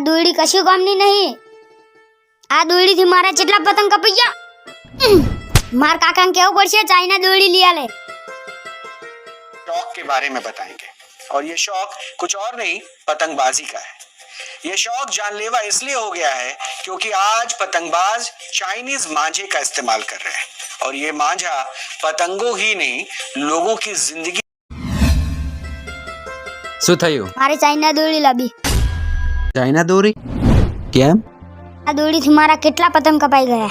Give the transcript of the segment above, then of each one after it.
દોરડી કશું કામની નહીં. આ દોરડીથી મારા કેટલા પતંગ કપાઈ ગયા. मार काका क्या પડશે ચાઇના દોરડી लिया ले. शौक के बारे में बताएंगे और ये शौक कुछ और नहीं पतंगबाजी का है. ये शौक जानलेवा इसलिए हो गया है क्योंकि आज पतंगबाज चाइनीज मांझे का इस्तेमाल कर रहे हैं और ये मांझा पतंगों ही नहीं लोगों की जिंदगी. શું થયું? મારે ચાઇના દોરડી લાવી. ચાઇના દોરી? કેમ? આ દોરડીથી મારા કેટલા પતંગ કપાઈ ગયા.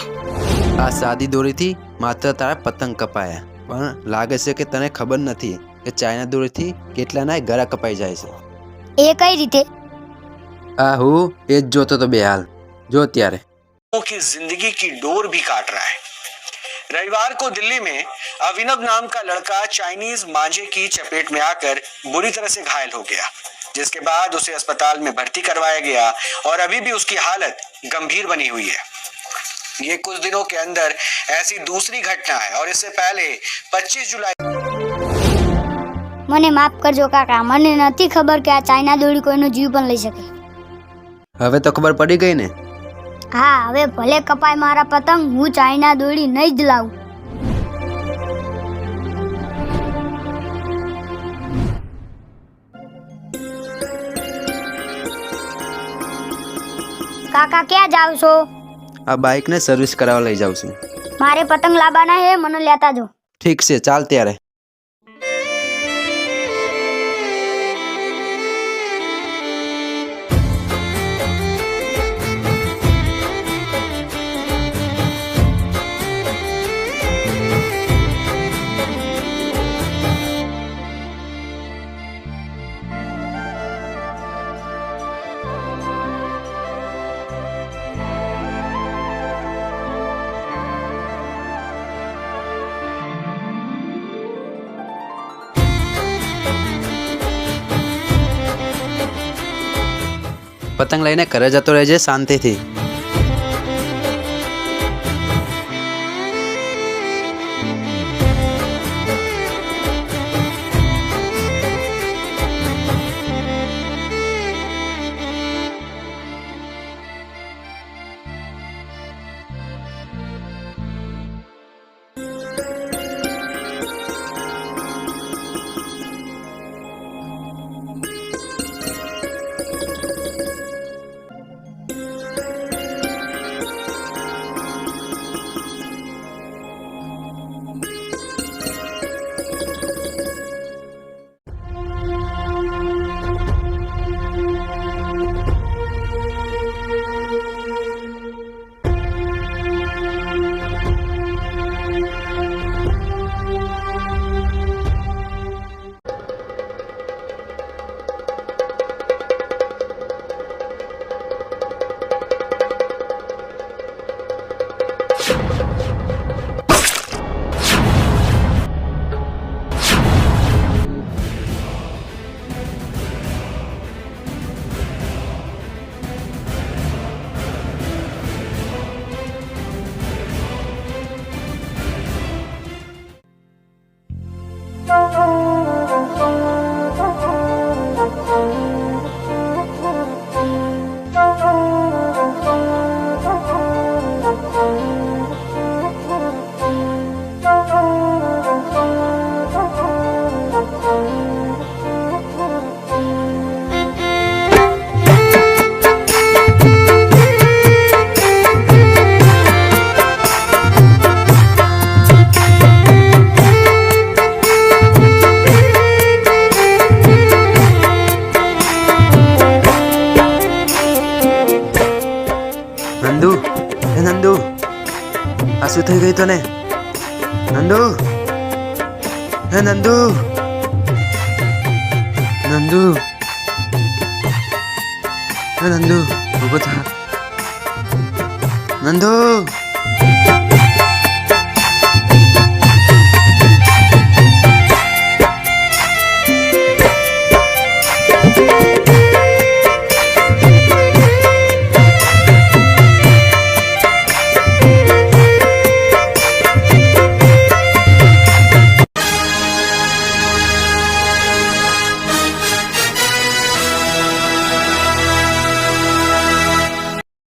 આ સાદી દોરીથી માત્ર તારા પતંગ કપાયા, પણ લાગે છે કે તને ખબર નથી કે ચાઇના દોરીથી કેટલાના ગળા કપાઈ જાય છે. એ કઈ રીતે? આ હું એ જ જોતો તો બે હાલ જો ત્યારે. लोगों की जिंदगी की डोर भी काट रहा है. रविवार को दिल्ली में अभिनव नाम का लड़का चाइनीज मांझे की चपेट में आकर बुरी तरह से घायल हो गया, जिसके बाद उसे अस्पताल में भर्ती करवाया गया और अभी भी उसकी हालत गंभीर बनी हुई है. ये कुछ दिनों के अंदर ऐसी दूसरी घटना है और इससे पहले 25 जुलाई. મને માફ કરજો કાકા, મને નથી ખબર કે આ ચાઇના દોરડી કોઈનો જીવ પણ લઈ શકે. હવે તો ખબર પડી ગઈ ને. હા, હવે ભલે કપાય મારા પતંગ, હું ચાઇના દોરડી નહીં જ લાવું. કાકા ક્યાં જાવ છો? આ બાઇકને સર્વિસ કરાવવા લઈ જાઉં છું. મારે પતંગ લાવવાના હે, મને લેતા જો. ઠીક છે, ચાલ ત્યારે. પતંગ લઈને ઘરે જતો રહેજે શાંતિથી. નંદુ, એ નંદુ, આ શું થઈ ગયું તને? નંદુ, હે નંદુ, નંદુ, હે નંદુ, ઊભો થા. નંદુ,